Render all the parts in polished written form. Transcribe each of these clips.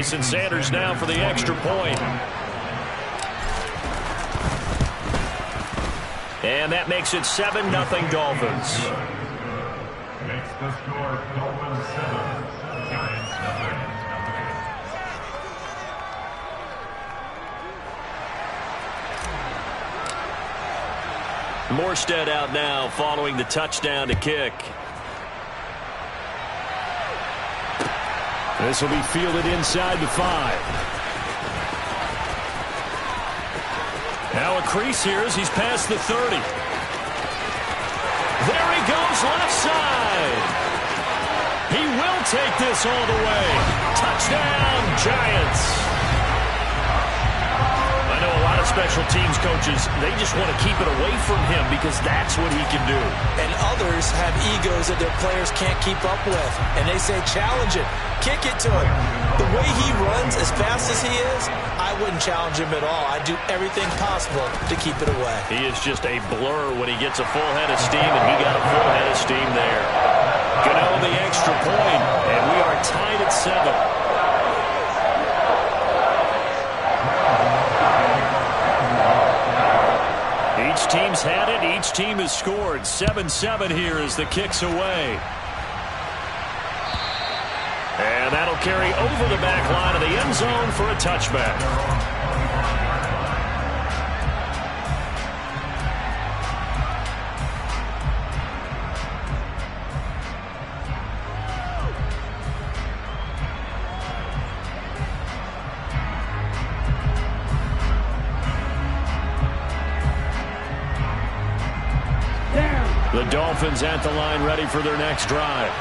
And Sanders now for the extra point. And that makes it 7-0 Dolphins. Makes the score Dolphins 7, Giants nothing. Morstead out now following the touchdown to kick. This will be fielded inside the 5. Now a crease here as he's past the 30. There he goes left side. He will take this all the way. Touchdown, Giants. I know a lot of special teams coaches, they just want to keep it away from him because that's what he can do. And others have egos that their players can't keep up with. And they say, challenge it. Kick it to him. The way he runs as fast as he is, I wouldn't challenge him at all. I'd do everything possible to keep it away. He is just a blur when he gets a full head of steam, and he got a full head of steam there. Gano the extra point, and we are tied at 7. Each team's had it. Each team has scored. 7-7 here as the kick's away. And that'll carry over the back line of the end zone for a touchback. The Dolphins at the line ready for their next drive.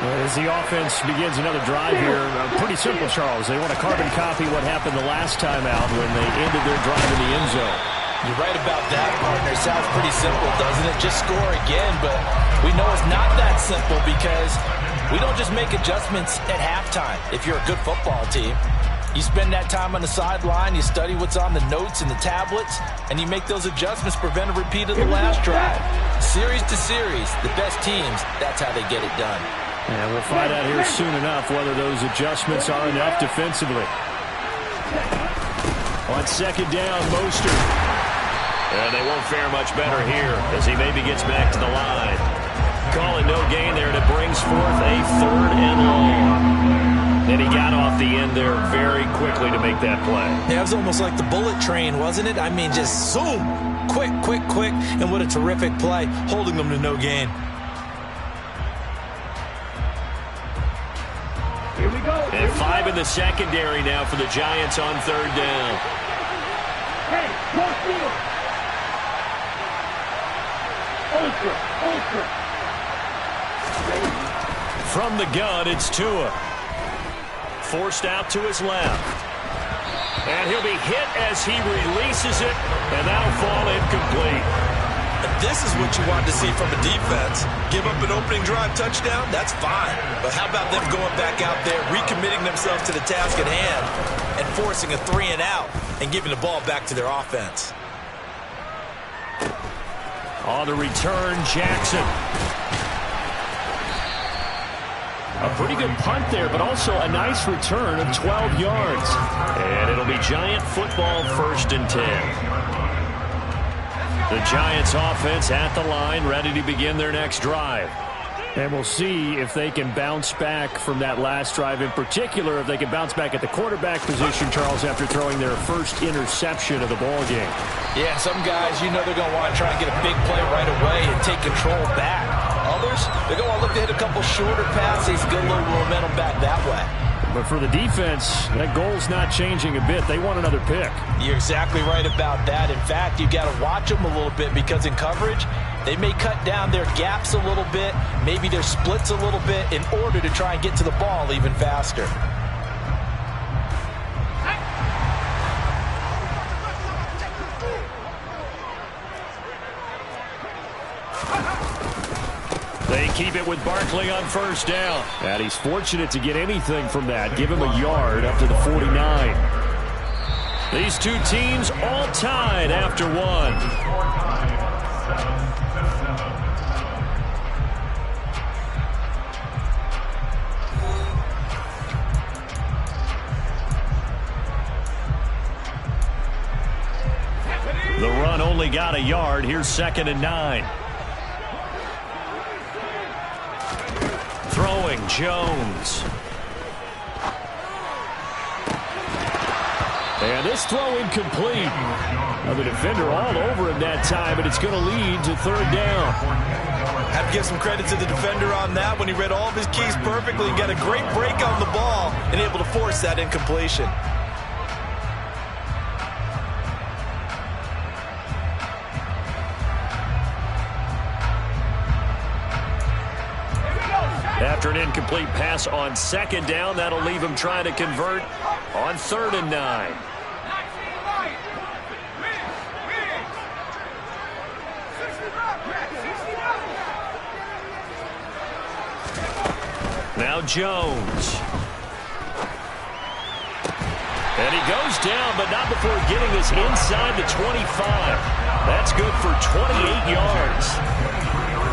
As the offense begins another drive here, pretty simple, Charles. They want to carbon copy what happened the last time out when they ended their drive in the end zone. You're right about that, partner. Sounds pretty simple, doesn't it? Just score again, but we know it's not that simple because we don't just make adjustments at halftime if you're a good football team. You spend that time on the sideline, you study what's on the notes and the tablets, and you make those adjustments to prevent a repeat of the last drive. Series to series, the best teams, that's how they get it done. And we'll find out here soon enough whether those adjustments are enough defensively. On second down, Mostert. And they won't fare much better here as he maybe gets back to the line. Call it no gain there, and it brings forth a 3rd and long. And he got off the end there very quickly to make that play. Yeah, it was almost like the bullet train, wasn't it? I mean, just zoom, quick, quick, quick, and what a terrific play, holding them to no gain. Here we go. And 5 in the secondary now for the Giants on 3rd down. Hey, cross field. Ultra. From the gun, it's Tua. Forced out to his left. And he'll be hit as he releases it, and that'll fall incomplete. This is what you want to see from a defense. Give up an opening drive touchdown, that's fine. But how about them going back out there, recommitting themselves to the task at hand, and forcing a 3-and-out and giving the ball back to their offense. On the return, Jackson. A pretty good punt there, but also a nice return of 12 yards. And it'll be Giant football 1st and 10. The Giants offense at the line, ready to begin their next drive. And we'll see if they can bounce back from that last drive. In particular, if they can bounce back at the quarterback position, Charles, after throwing their first interception of the ball game. Yeah, some guys, you know they're going to want to try and get a big play right away and take control back. Others, they're going to want to look to hit a couple shorter passes, get a little momentum back that way. But for the defense, that goal's not changing a bit. They want another pick. You're exactly right about that. In fact, you've got to watch them a little bit because in coverage, they may cut down their gaps a little bit, maybe their splits a little bit in order to try and get to the ball even faster. They keep it with Barkley on 1st down. And he's fortunate to get anything from that. Give him a yard up to the 49. These two teams all tied after 1. only got a yard. Here's 2nd and 9. Throwing, Jones. And this throw incomplete. Now the defender all over him that time, but it's going to lead to 3rd down. Have to give some credit to the defender on that when he read all of his keys perfectly and got a great break on the ball and able to force that incompletion. After an incomplete pass on 2nd down, that'll leave him trying to convert on 3rd and 9. Now Jones. And he goes down, but not before getting this inside the 25. That's good for 28 yards.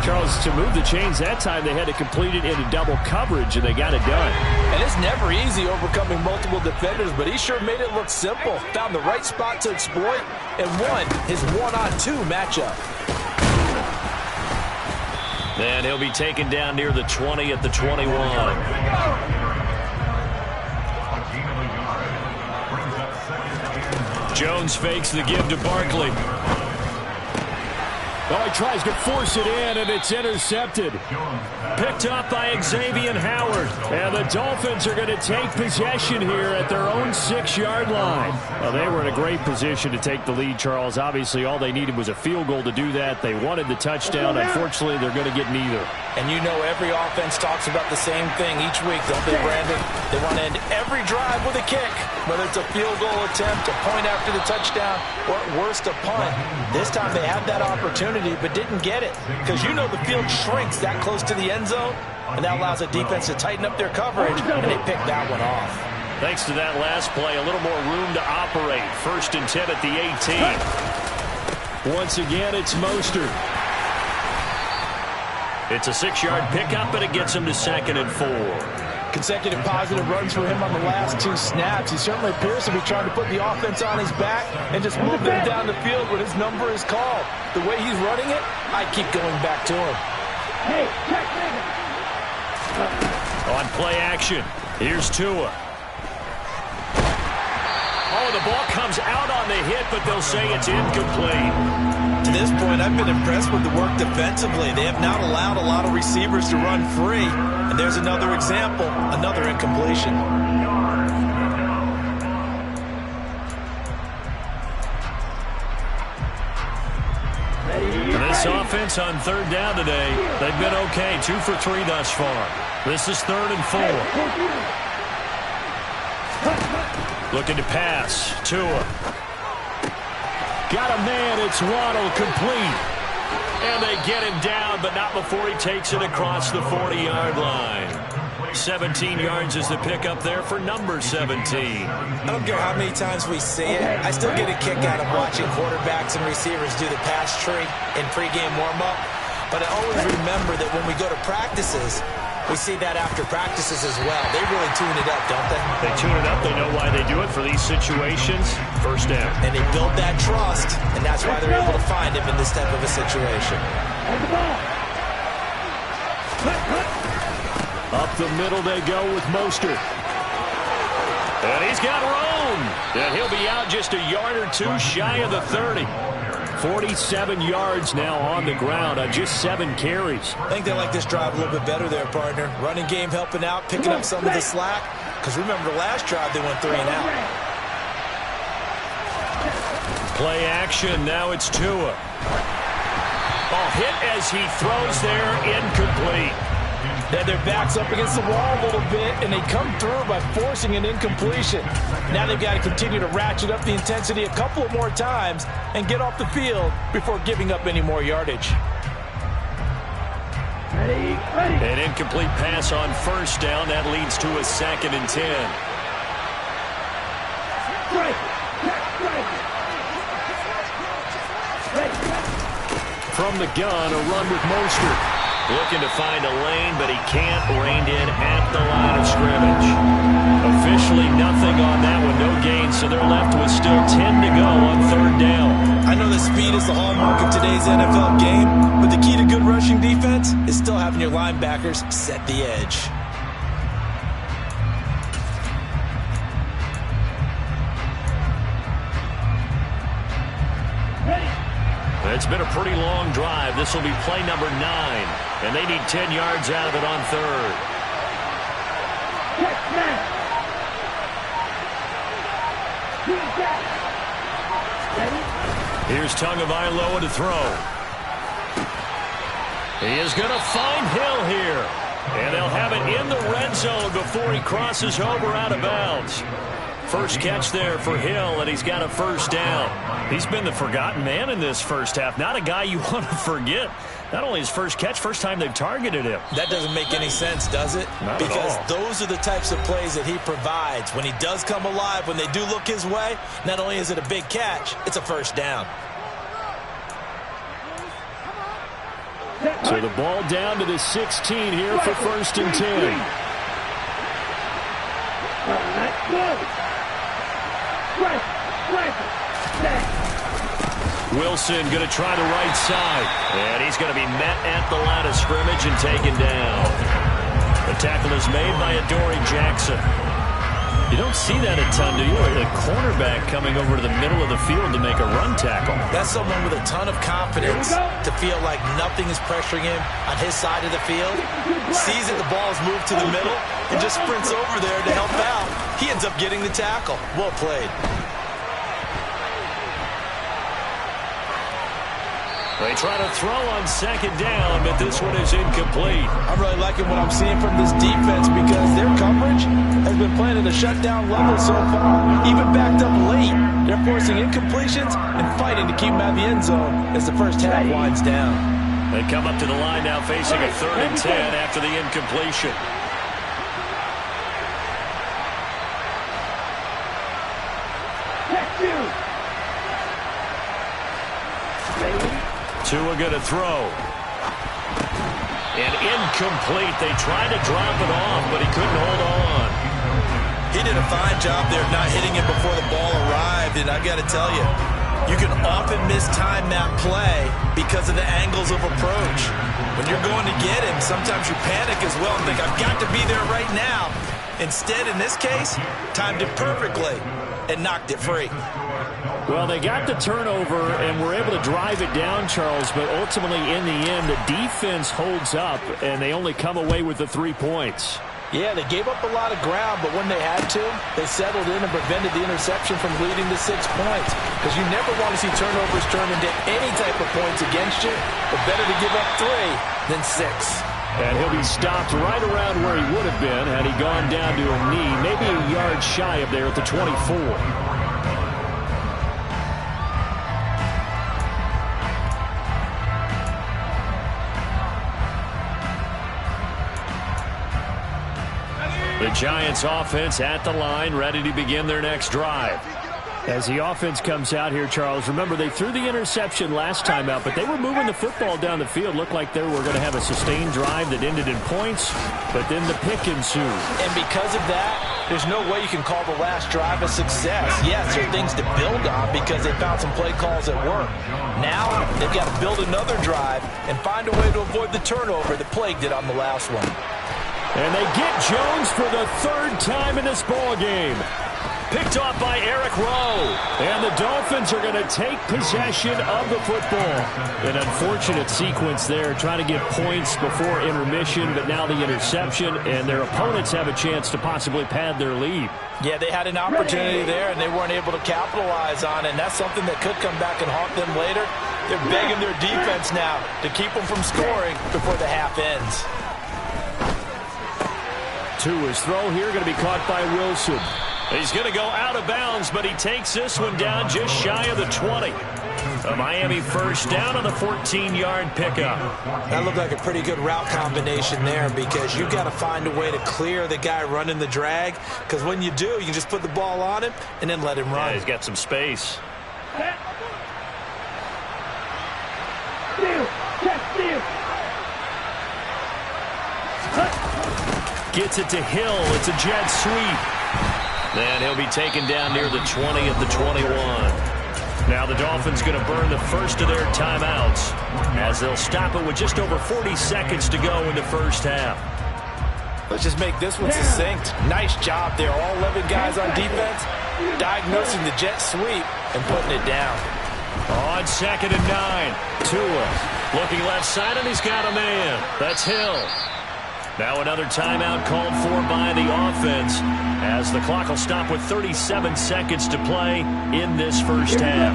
Charles, to move the chains that time, they had to complete it into double coverage, and they got it done. And it's never easy overcoming multiple defenders, but he sure made it look simple. Found the right spot to exploit and won his 1-on-2 matchup. And he'll be taken down near the 20 at the 21. Jones fakes the give to Barkley. Oh, he tries to force it in, and it's intercepted. Picked up by Xavier Howard. And the Dolphins are going to take possession here at their own 6-yard line. Well, they were in a great position to take the lead, Charles. Obviously, all they needed was a field goal to do that. They wanted the touchdown. Unfortunately, they're going to get neither. And you know every offense talks about the same thing each week, don't they, Brandon? They want to end every drive with a kick, whether it's a field goal attempt, a point after the touchdown, or at worst, a punt. This time they had that opportunity but didn't get it because you know the field shrinks that close to the end zone, and that allows the defense to tighten up their coverage, and they picked that one off. Thanks to that last play, a little more room to operate. 1st and 10 at the 18. Once again, it's Mostert. It's a 6-yard pickup, and it gets him to 2nd and 4. Consecutive positive runs for him on the last 2 snaps. He certainly appears to be trying to put the offense on his back and just move them down the field when his number is called. The way he's running it, I keep going back to him. On play action, here's Tua. Oh, the ball comes out on the hit, but they'll say it's incomplete. To this point, I've been impressed with the work defensively. They have not allowed a lot of receivers to run free. And there's another example, another incompletion. And this offense on 3rd down today, they've been okay. 2 for 3 thus far. This is 3rd and 4. Looking to pass. Tua. Got a man. It's Waddle, complete. And they get him down, but not before he takes it across the 40-yard line. 17 yards is the pickup there for number 17. I don't care how many times we see it. I still get a kick out of watching quarterbacks and receivers do the pass tree in pregame warm-up. But I always remember that when we go to practices, we see that after practices as well. They really tune it up, don't they? They tune it up. They know why they do it for these situations. 1st down. And they build that trust, and that's why they're able to find him in this type of a situation. Up the middle they go with Mostert. And he's got room. And he'll be out just a yard or 2 shy of the 30. 47 yards now on the ground on just 7 carries. I think they like this drive a little bit better there, partner. Running game helping out, picking up some of the slack. Because remember, the last drive they went 3 and out. Play action. Now it's Tua. Ball hit as he throws there. Incomplete. They had their backs up against the wall a little bit, and they come through by forcing an incompletion. Now they've got to continue to ratchet up the intensity a couple of more times and get off the field before giving up any more yardage. An incomplete pass on 1st down. That leads to a 2nd and 10. From the gun, a run with Mostert. Looking to find a lane, but he can't. Reined in at the line of scrimmage. Officially nothing on that one. No gain, so they're left with still 10 to go on 3rd down. I know the speed speed is the hallmark of today's NFL game, but the key to good rushing defense is still having your linebackers set the edge. It's been a pretty long drive. This will be play number 9, and they need 10 yards out of it on third. Here's Tagovailoa to throw. He is going to find Hill here, and they'll have it in the red zone before he crosses over out of bounds. First catch there for Hill, and he's got a first down. He's been the forgotten man in this first half. Not a guy you want to forget. Not only his first catch, first time they've targeted him. That doesn't make any sense, does it? Not because at all. Those are the types of plays that he provides. When he does come alive, when they do look his way, not only is it a big catch, it's a first down. So the ball down to the 16 here for first and 10. Wilson going to try the right side, and he's going to be met at the line of scrimmage and taken down. The tackle is made by Adoree Jackson. You don't see that a ton, do you? A cornerback coming over to the middle of the field to make a run tackle. That's someone with a ton of confidence to feel like nothing is pressuring him on his side of the field. Sees that the ball is moved to the middle and just sprints over there to help out. He ends up getting the tackle. Well played. They try to throw on second down, but this one is incomplete. I'm really liking what I'm seeing from this defense because their coverage has been playing at a shutdown level so far. Even backed up late, they're forcing incompletions and fighting to keep them out of the end zone as the first half winds down. They come up to the line now facing a 3rd and 10 after the incompletion. Tua going to throw. And incomplete. They tried to drop it off, but he couldn't hold on. He did a fine job there of not hitting it before the ball arrived, and I got to tell you, you can often mistime that play because of the angles of approach. When you're going to get him, sometimes you panic as well and think, I've got to be there right now. Instead, in this case, timed it perfectly and knocked it free. Well, they got the turnover and were able to drive it down, Charles, but ultimately in the end, the defense holds up, and they only come away with the 3 points. Yeah, they gave up a lot of ground, but when they had to, they settled in and prevented the interception from leading to 6 points. Because you never want to see turnovers turn into any type of points against you, but better to give up 3 than 6. And he'll be stopped right around where he would have been had he gone down to a knee, maybe a yard shy of there at the 24. The Giants offense at the line, ready to begin their next drive. As the offense comes out here, Charles, remember they threw the interception last time out, but they were moving the football down the field. Looked like they were going to have a sustained drive that ended in points, but then the pick ensued. And because of that, there's no way you can call the last drive a success. Yes, there are things to build on because they found some play calls at work. Now they've got to build another drive and find a way to avoid the turnover that plagued it on the last one. And they get Jones for the 3rd time in this ball game. Picked off by Eric Rowe. And the Dolphins are going to take possession of the football. An unfortunate sequence there, trying to get points before intermission, but now the interception, and their opponents have a chance to possibly pad their lead. Yeah, they had an opportunity there, and they weren't able to capitalize on it, and that's something that could come back and haunt them later. They're begging their defense now to keep them from scoring before the half ends. Tua's throw here going to be caught by Wilson. He's going to go out of bounds, but he takes this one down just shy of the 20. A Miami first down on the 14-yard pickup. That looked like a pretty good route combination there because you've got to find a way to clear the guy running the drag, because when you do, you can just put the ball on him and then let him run. Yeah, he's got some space. Gets it to Hill. It's a jet sweep. Then he'll be taken down near the 20 at the 21. Now the Dolphins going to burn the first of their timeouts as they'll stop it with just over 40 seconds to go in the first half. Let's just make this one succinct. Nice job there. All 11 guys on defense diagnosing the jet sweep and putting it down. On 2nd and 9, Tua looking left side, and he's got a man. That's Hill. Now another timeout called for by the offense as the clock will stop with 37 seconds to play in this first half.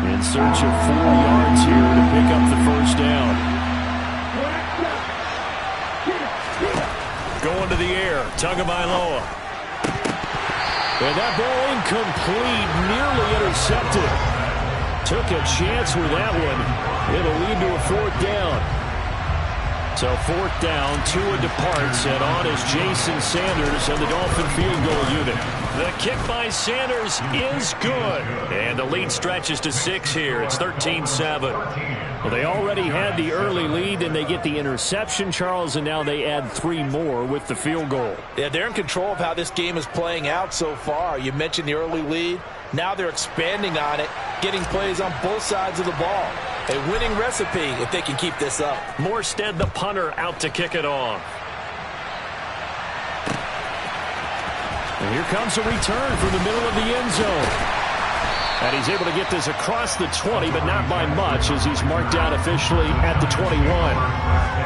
In search of 4 yards here to pick up the first down. Going to the air, Tagovailoa. And that ball incomplete, nearly intercepted. Took a chance with that one. It'll lead to a 4th down. So 4th down, Tua departs, and on is Jason Sanders and the Dolphin field goal unit. The kick by Sanders is good. And the lead stretches to 6 here. It's 13-7. Well, they already had the early lead, and they get the interception, Charles, and now they add 3 more with the field goal. Yeah, they're in control of how this game is playing out so far. You mentioned the early lead. Now they're expanding on it, getting plays on both sides of the ball. A winning recipe if they can keep this up. Morstead, the punter, out to kick it off. And here comes a return from the middle of the end zone. And he's able to get this across the 20, but not by much, as he's marked out officially at the 21.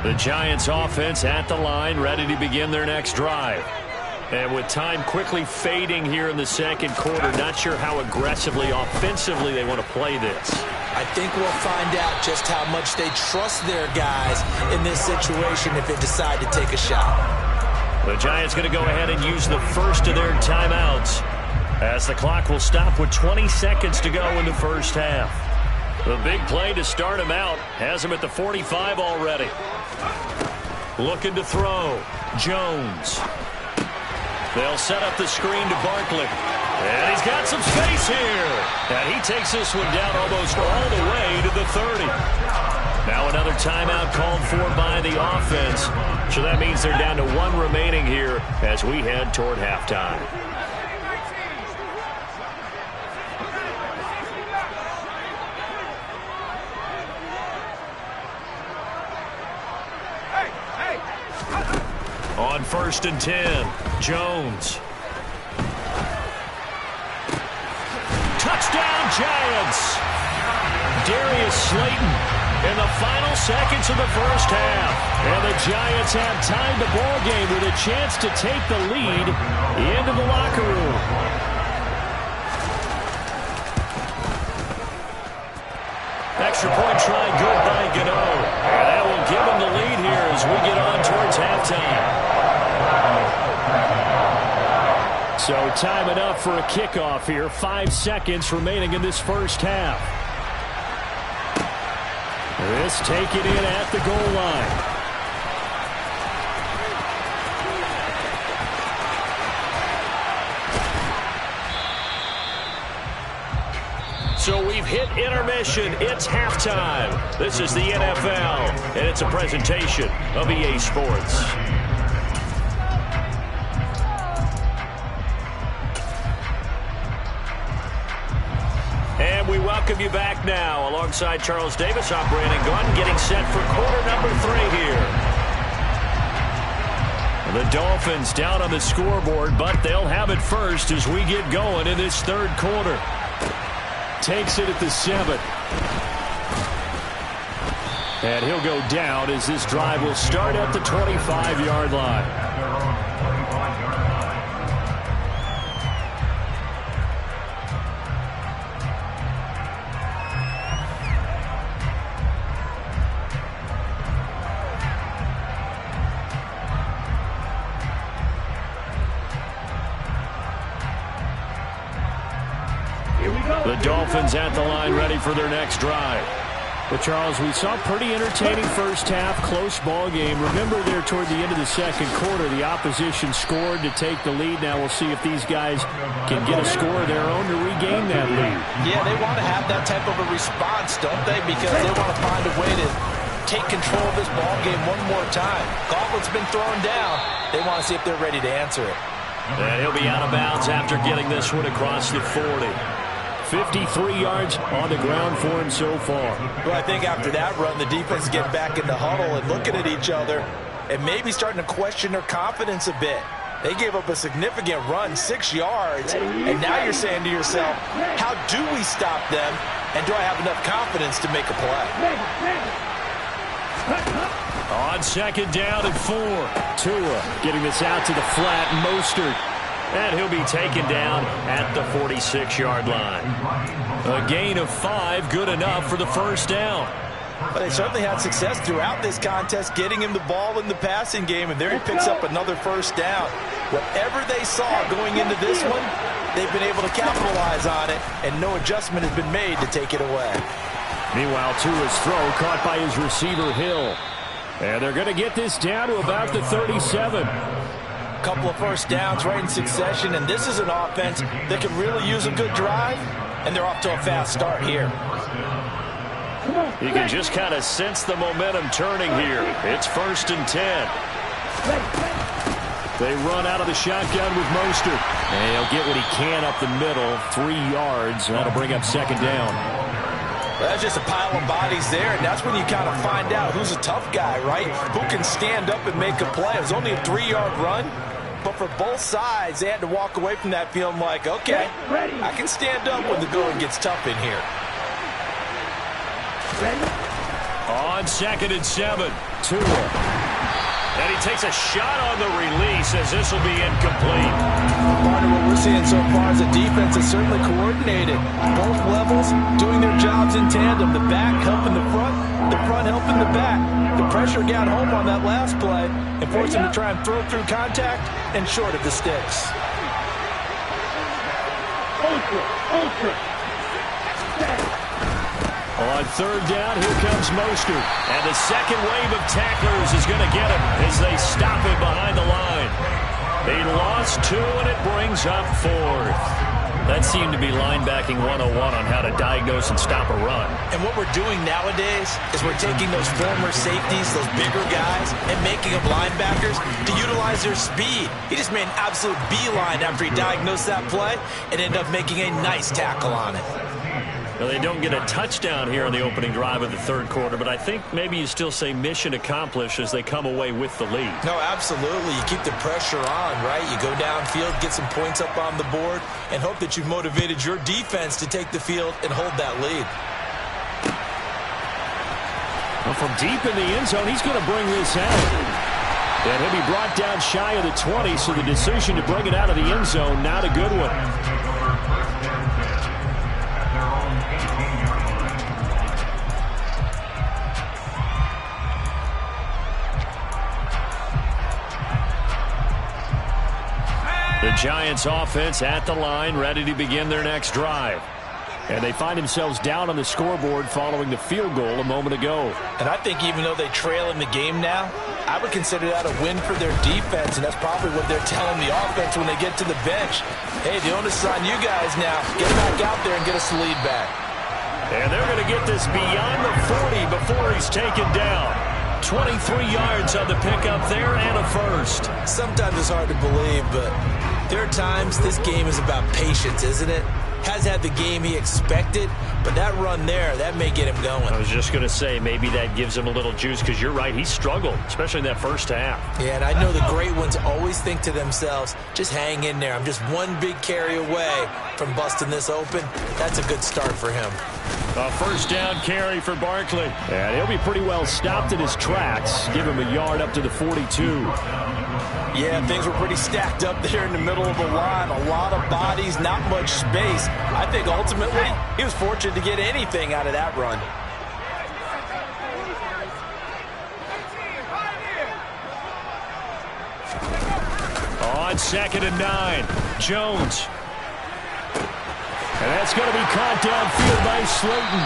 The Giants offense at the line, ready to begin their next drive. And with time quickly fading here in the second quarter, not sure how aggressively, offensively they want to play this. I think we'll find out just how much they trust their guys in this situation if they decide to take a shot. The Giants going to go ahead and use the first of their timeouts as the clock will stop with 20 seconds to go in the first half. The big play to start him out has him at the 45 already. Looking to throw. Jones. They'll set up the screen to Barkley. And he's got some space here. And he takes this one down almost all the way to the 30. Now another timeout called for by the offense. So that means they're down to 1 remaining here as we head toward halftime. On 1st and 10, Jones. Touchdown, Giants! Darius Slayton in the final seconds of the first half. And the Giants have tied the ball game with a chance to take the lead into the locker room. Extra point try good by Gano. And that will give him the lead here as we get on towards halftime. So time enough for a kickoff here. 5 seconds remaining in this first half. This take it in at the goal line. So we've hit intermission. It's halftime. This is the NFL, and it's a presentation of EA Sports. And we welcome you back now. Alongside Charles Davis, I'm Brandon Gunn, getting set for quarter number 3 here. The Dolphins down on the scoreboard, but they'll have it first as we get going in this third quarter. Takes it at the 7. And he'll go down as this drive will start at the 25-yard line. The Dolphins at the line ready for their next drive. But, Charles, we saw a pretty entertaining first half, close ball game. Remember there toward the end of the second quarter, the opposition scored to take the lead. Now we'll see if these guys can get a score of their own to regain that lead. Yeah, they want to have that type of a response, don't they? Because they want to find a way to take control of this ball game one more time. Gauntlet's been thrown down. They want to see if they're ready to answer it. And he'll be out of bounds after getting this one across the 40. 53 yards on the ground for him so far. Well, I think after that run, the defense is getting back in the huddle and looking at each other and maybe starting to question their confidence a bit. They gave up a significant run, 6 yards, and now you're saying to yourself, how do we stop them, and do I have enough confidence to make a play? On second down and 4. Tua getting this out to the flat. Mostert. And he'll be taken down at the 46-yard line. A gain of 5, good enough for the first down. But they certainly had success throughout this contest, getting him the ball in the passing game, and there he picks up another first down. Whatever they saw going into this one, they've been able to capitalize on it, and no adjustment has been made to take it away. Meanwhile, Tua's throw caught by his receiver, Hill. And they're going to get this down to about the 37. Couple of first downs right in succession, and this is an offense that can really use a good drive, and they're off to a fast start here. You can just kind of sense the momentum turning here. It's 1st and 10. They run out of the shotgun with Mostert. And he'll get what he can up the middle, 3 yards. That'll bring up second down. Well, that's just a pile of bodies there, and that's when you kind of find out who's a tough guy, right? Who can stand up and make a play. It was only a 3-yard run, but for both sides, they had to walk away from that feeling like, okay, I can stand up when the going gets tough in here. On 2nd and 7, Tua. And he takes a shot on the release as this will be incomplete. Part of what we're seeing so far is the defense is certainly coordinated. Both levels doing their jobs in tandem. The back helping the front helping the back. The pressure got home on that last play and forced him to try and throw through contact and short of the sticks. On 3rd down, here comes Mostert. And the second wave of tacklers is going to get him as they stop him behind the line. They lost 2, and it brings up 4th. That seemed to be linebacking 101 on how to diagnose and stop a run. And what we're doing nowadays is we're taking those former safeties, those bigger guys, and making them linebackers to utilize their speed. He just made an absolute beeline after he diagnosed that play and ended up making a nice tackle on it. Well, they don't get a touchdown here in the opening drive of the 3rd quarter, but I think maybe you still say mission accomplished as they come away with the lead. No, absolutely. You keep the pressure on, right? You go downfield, get some points up on the board, and hope that you've motivated your defense to take the field and hold that lead. Well, from deep in the end zone, he's going to bring this out. And he'll be brought down shy of the 20, so the decision to bring it out of the end zone, not a good one. The Giants offense at the line, ready to begin their next drive. And they find themselves down on the scoreboard following the field goal a moment ago. And I think even though they trail in the game now, I would consider that a win for their defense, and that's probably what they're telling the offense when they get to the bench. Hey, the onus is on you guys now. Get back out there and get us the lead back. And they're going to get this beyond the 40 before he's taken down. 23 yards on the pickup there and a first. Sometimes it's hard to believe, but there are times this game is about patience, isn't it? Has had the game he expected, but that run there, that may get him going. I was just going to say, maybe that gives him a little juice, because you're right, he struggled, especially in that first half. Yeah, and I know the great ones always think to themselves, just hang in there. I'm just one big carry away from busting this open. That's a good start for him. A first down carry for Barkley. And he'll be pretty well stopped in his tracks. Give him a yard up to the 42. Yeah, things were pretty stacked up there in the middle of the line. A lot of bodies, not much space. I think ultimately he was fortunate to get anything out of that run. On 2nd and 9, Jones. And that's going to be caught downfield by Slayton.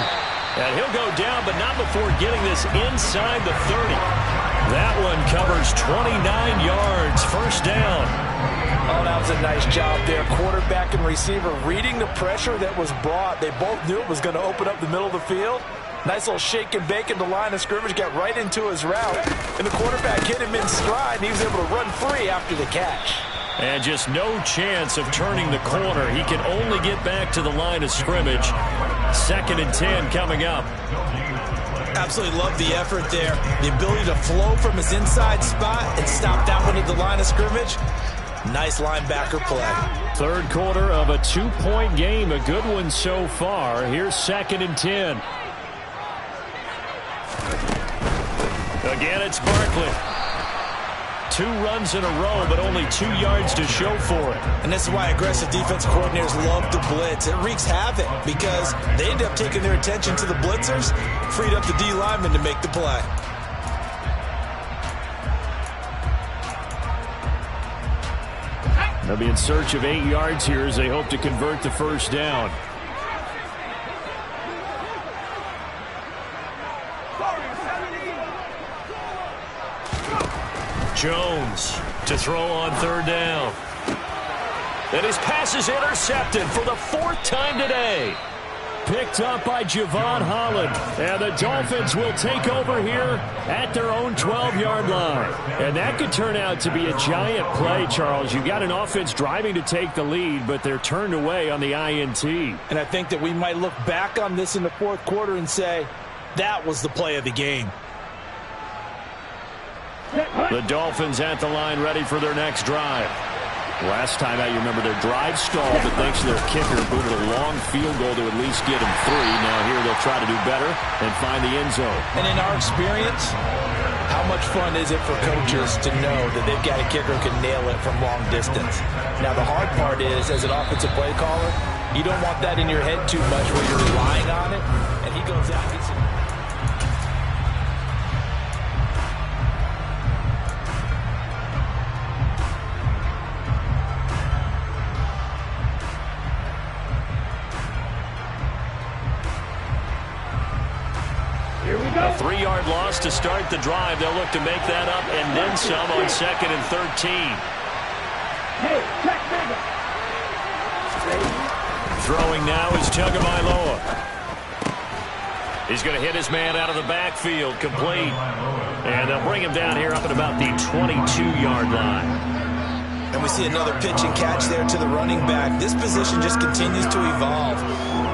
And he'll go down, but not before getting this inside the 30. That one covers 29 yards. First down. Oh, that was a nice job there. Quarterback and receiver reading the pressure that was brought. They both knew it was going to open up the middle of the field. Nice little shake and bake at the line of scrimmage, got right into his route, and the quarterback hit him in stride, and he was able to run free after the catch. And just no chance of turning the corner. He can only get back to the line of scrimmage. 2nd and 10 coming up. Absolutely love the effort there. The ability to flow from his inside spot and stop that one at the line of scrimmage. Nice linebacker play. 3rd quarter of a 2-point game. A good one so far. Here's 2nd and 10. Again, it's Barkley. 2 runs in a row, but only 2 yards to show for it. And this is why aggressive defense coordinators love to blitz. It wreaks havoc because they end up taking their attention to the blitzers, freed up the D lineman to make the play. They'll be in search of 8 yards here as they hope to convert the 1st down. Jones to throw on 3rd down. And his pass is intercepted for the 4th time today. Picked up by Javon Holland. And the Dolphins will take over here at their own 12-yard line. And that could turn out to be a giant play, Charles. You've got an offense driving to take the lead, but they're turned away on the INT. And I think that we might look back on this in the 4th quarter and say, that was the play of the game. The Dolphins at the line ready for their next drive. Last time out, you remember their drive stalled, but thanks to their kicker, booted a long field goal to at least get them 3. Now here they'll try to do better and find the end zone. And in our experience, how much fun is it for coaches to know that they've got a kicker who can nail it from long distance? Now the hard part is, as an offensive play caller, you don't want that in your head too much where you're relying on it, and he goes out and gets it. A 3-yard loss to start the drive. They'll look to make that up and then some on 2nd and 13. Throwing now is Tagovailoa. He's going to hit his man out of the backfield, complete. And they'll bring him down here up at about the 22-yard line. And we see another pitch and catch there to the running back. This position just continues to evolve.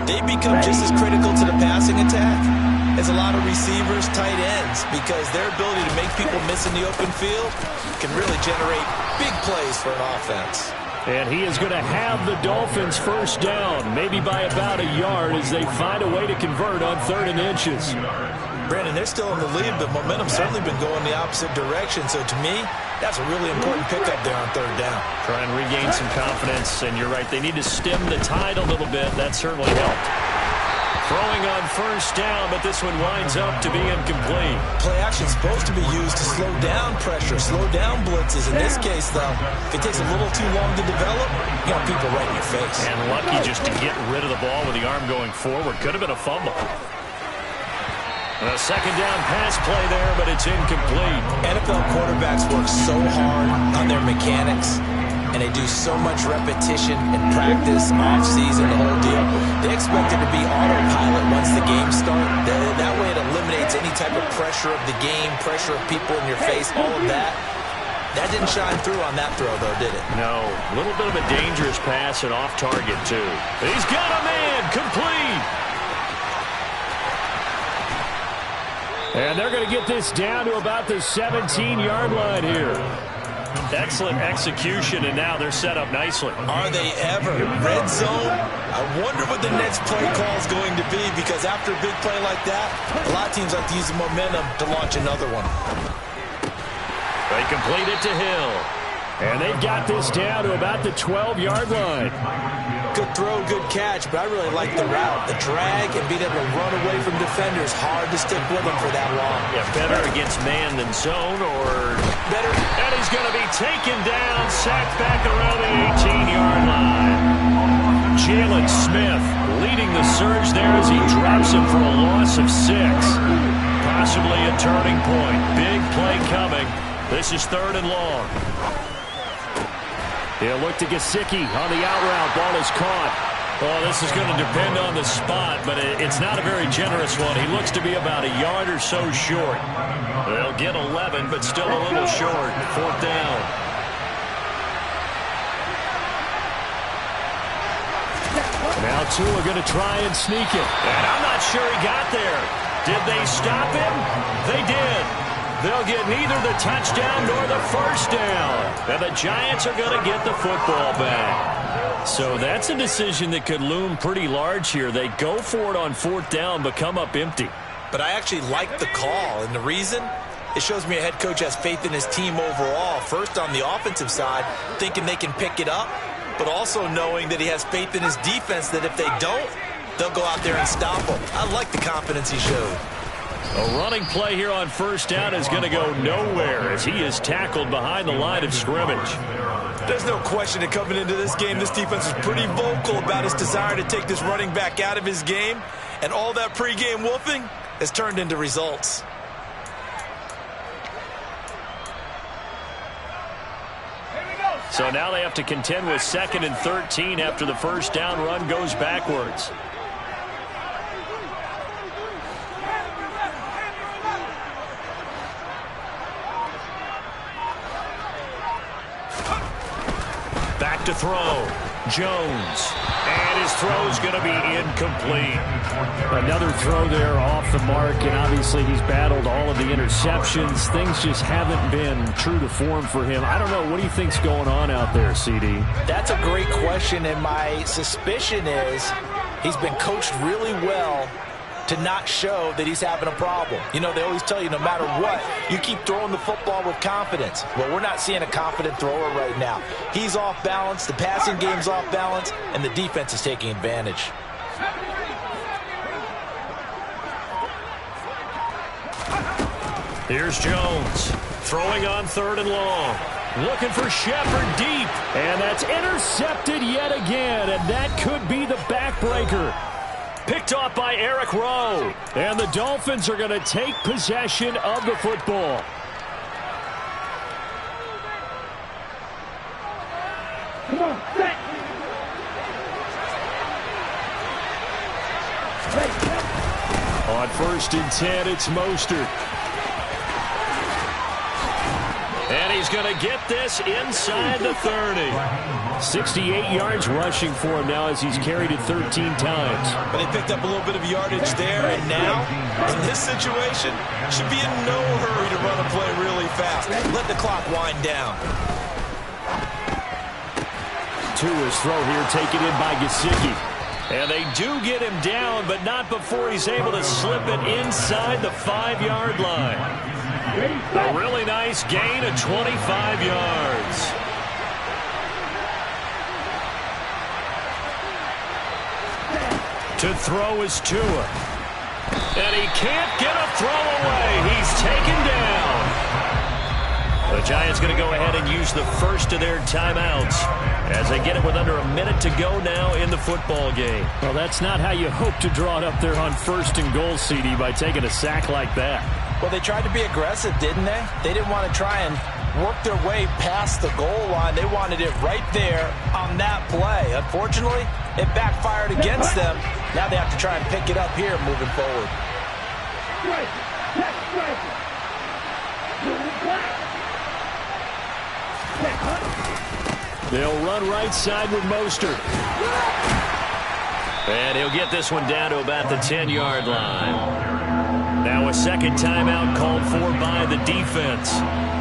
They become just as critical to the passing attack as a lot of receivers, tight ends, because their ability to make people miss in the open field can really generate big plays for an offense. And he is going to have the Dolphins 1st down, maybe by about a yard as they find a way to convert on 3rd and inches. Brandon, they're still in the lead, but momentum's certainly been going the opposite direction. So to me, that's a really important pickup there on 3rd down. Try and regain some confidence, and you're right, they need to stem the tide a little bit. That certainly helped. Throwing on 1st down, but this one winds up to be incomplete. Play action is supposed to be used to slow down pressure, slow down blitzes. In this case, though, if it takes a little too long to develop, you got people right in your face. And lucky just to get rid of the ball with the arm going forward. Could have been a fumble. A 2nd down pass play there, but it's incomplete. NFL quarterbacks work so hard on their mechanics, and they do so much repetition and practice, off-season, the whole deal. They expect it to be autopilot once the game starts. That way it eliminates any type of pressure of the game, pressure of people in your face, all of that. That didn't shine through on that throw, though, did it? No. A little bit of a dangerous pass and off target, too. He's got a man. Complete. And they're going to get this down to about the 17-yard line here. Excellent execution, and now they're set up nicely. Are they ever? Red zone? I wonder what the next play call is going to be, because after a big play like that, a lot of teams like to use the momentum to launch another one. They complete it to Hill. And they've got this down to about the 12-yard line. Good throw, good catch, but I really like the route. The drag and being able to run away from defenders, hard to stick with them for that long. Yeah, better against man than zone, or better. And he's going to be taken down, sacked back around the 18-yard line. Jalen Smith leading the surge there as he drops him for a loss of 6. Possibly a turning point. Big play coming. This is 3rd and long. He'll look to Gesicki on the out route. Ball is caught. Well, this is going to depend on the spot, but it's not a very generous one. He looks to be about a yard or so short. They'll get 11, but still a little short. 4th down. Now Tua going to try and sneak it. And I'm not sure he got there. Did they stop him? They did. They'll get neither the touchdown nor the first down. And the Giants are going to get the football back. So that's a decision that could loom pretty large here. They go for it on 4th down, but come up empty. But I actually like the call, and the reason? It shows me a head coach has faith in his team overall. First, on the offensive side, thinking they can pick it up, but also knowing that he has faith in his defense that if they don't, they'll go out there and stop them. I like the confidence he showed. A running play here on 1st down is going to go nowhere as he is tackled behind the line of scrimmage. There's no question that coming into this game, this defense was pretty vocal about his desire to take this running back out of his game, and all that pregame wolfing has turned into results. So now they have to contend with 2nd and 13 after the 1st down run goes backwards. Back to throw. Jones. And his throw is going to be incomplete. Another throw there off the mark, and obviously he's battled all of the interceptions. Things just haven't been true to form for him. I don't know. What do you think's going on out there, CD? That's a great question, and my suspicion is he's been coached really well to not show that he's having a problem. You know, they always tell you no matter what, you keep throwing the football with confidence. Well, we're not seeing a confident thrower right now. He's off balance, the passing game's off balance, and the defense is taking advantage. Here's Jones throwing on 3rd and long. Looking for Shepard deep. And that's intercepted yet again, and that could be the backbreaker. Picked off by Eric Rowe. And the Dolphins are going to take possession of the football. Come on, set. On 1st and 10, it's Mostert. And he's going to get this inside the 30. 68 yards rushing for him now as he's carried it 13 times. But they picked up a little bit of yardage there, and now, in this situation, should be in no hurry to run a play really fast. Let the clock wind down. Tua's throw here taken in by Gesicki. And they do get him down, but not before he's able to slip it inside the 5-yard line. A really nice gain of 25 yards. To throw is Tua. And he can't get a throw away. He's taken down. The Giants going to go ahead and use the first of their timeouts as they get it with under a minute to go now in the football game. Well, that's not how you hope to draw it up there on 1st and goal, CD, by taking a sack like that. Well, they tried to be aggressive, didn't they? They didn't want to try and work their way past the goal line. They wanted it right there on that play. Unfortunately, it backfired against them. Now they have to try and pick it up here moving forward. They'll run right side with Mostert. And he'll get this one down to about the 10-yard line. Now a second timeout called for by the defense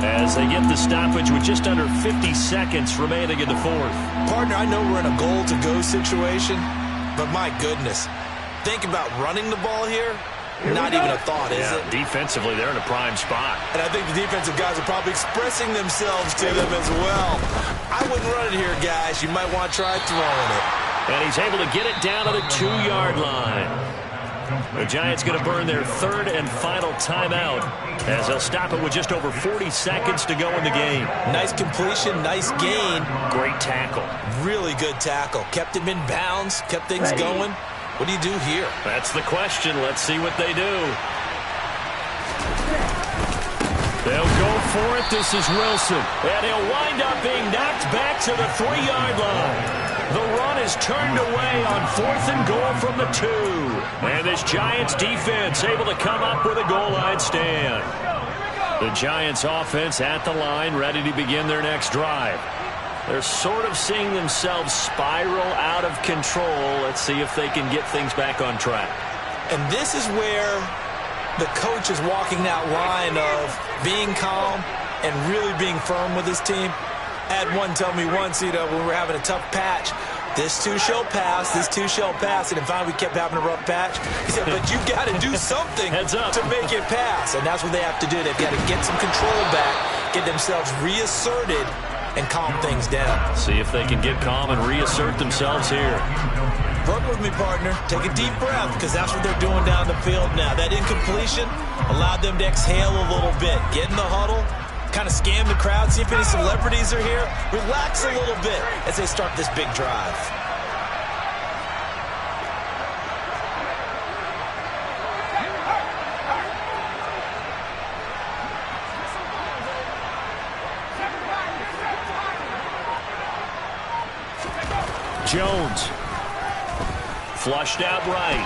as they get the stoppage with just under 50 seconds remaining in the 4th. Partner, I know we're in a goal-to-go situation, but my goodness, think about running the ball here. Not even a thought, is it? Defensively, they're in a prime spot. And I think the defensive guys are probably expressing themselves to them as well. I wouldn't run it here, guys. You might want to try throwing it. And he's able to get it down to the 2-yard line. The Giants going to burn their 3rd and final timeout as they'll stop it with just over 40 seconds to go in the game. Nice completion, nice gain. Great tackle. Really good tackle. Kept him in bounds, kept things going. What do you do here? That's the question. Let's see what they do. They'll go for it. This is Wilson. And he'll wind up being knocked back to the 3-yard line. The run is turned away on 4th and goal from the 2. And this Giants defense able to come up with a goal line stand. The Giants offense at the line, ready to begin their next drive. They're sort of seeing themselves spiral out of control. Let's see if they can get things back on track. And this is where the coach is walking that line of being calm and really being firm with his team. I had one tell me once, when we were having a tough patch, this too shall pass, this too shall pass. And then finally we kept having a rough patch. He said, but you got to do something to make it pass. And that's what they have to do. They've got to get some control back, get themselves reasserted, and calm things down. See if they can get calm and reassert themselves here. Work with me, partner. Take a deep breath, because that's what they're doing down the field now. That incompletion allowed them to exhale a little bit. Get in the huddle, kind of scan the crowd, see if any celebrities are here. Relax a little bit as they start this big drive. Jones. Flushed out right.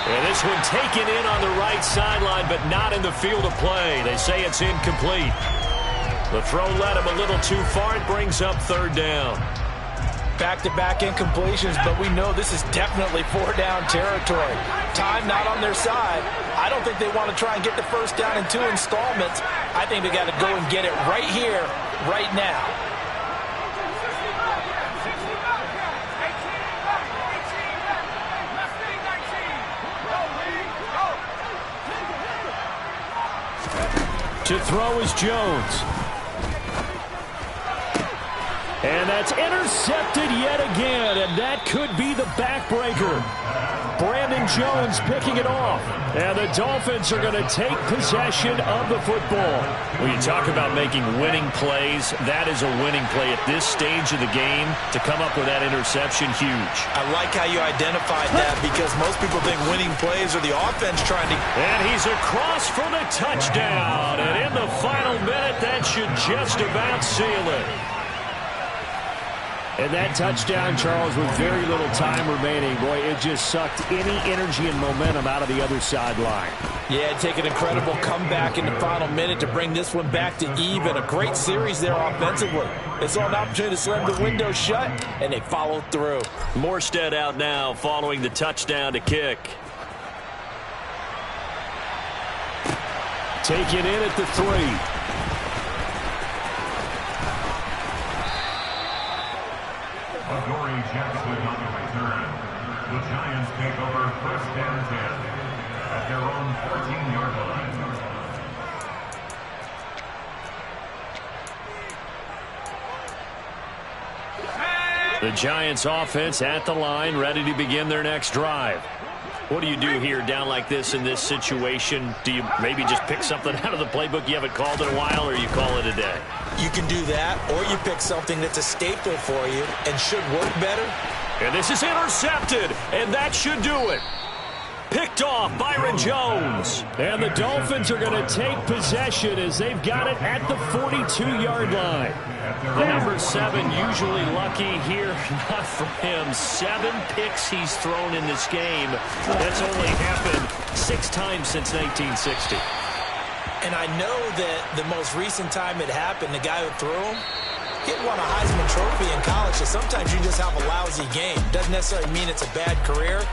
And this one taken in on the right sideline, but not in the field of play. They say it's incomplete. The throw led him a little too far. It brings up 3rd down. Back-to-back incompletions, but we know this is definitely 4-down territory. Time not on their side. I don't think they want to try and get the 1st down in 2 installments. I think they got to go and get it right here, right now. To throw is Jones. And that's intercepted yet again, and that could be the backbreaker. Brandon Jones picking it off. And the Dolphins are going to take possession of the football. When you talk about making winning plays, that is a winning play at this stage of the game. To come up with that interception, huge. I like how you identified that, because most people think winning plays are the offense trying to... And he's across for the touchdown. And in the final minute, that should just about seal it. And that touchdown, Charles, with very little time remaining, boy, it just sucked any energy and momentum out of the other sideline. Yeah, take an incredible comeback in the final minute to bring this one back to even. A great series there offensively. They saw an opportunity to slam the window shut, and they followed through. Morstead out now following the touchdown to kick. Take it in at the 3. Jackson on the return. The Giants take over 1st and 10 at their own 14-yard line. The Giants offense at the line, ready to begin their next drive. What do you do here down like this in this situation? Do you maybe just pick something out of the playbook you haven't called in a while, or you call it a day? You can do that, or you pick something that's a staple for you and should work better. And this is intercepted, and that should do it. Picked off, Byron Jones. And the Dolphins are going to take possession as they've got it at the 42-yard line. The number 7 usually lucky here. Not for him. 7 picks he's thrown in this game. That's only happened 6 times since 1960. And I know that the most recent time it happened, the guy who threw him, he won a Heisman Trophy in college, so sometimes you just have a lousy game. Doesn't necessarily mean it's a bad career,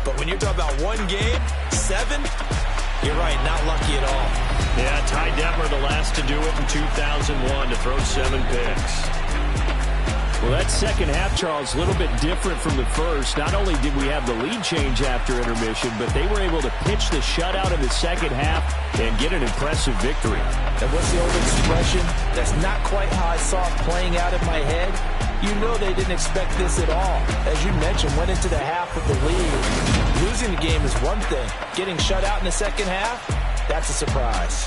but when you're talking about one game, 7, you're right, not lucky at all. Yeah, Ty Detmer, the last to do it in 2001, to throw 7 picks. Well, that second half, Charles, a little bit different from the first. Not only did we have the lead change after intermission, but they were able to pitch the shutout in the second half and get an impressive victory. And what's the old expression? That's not quite how I saw it playing out in my head. You know they didn't expect this at all. As you mentioned, went into the half with the lead. Losing the game is one thing. Getting shut out in the second half, that's a surprise.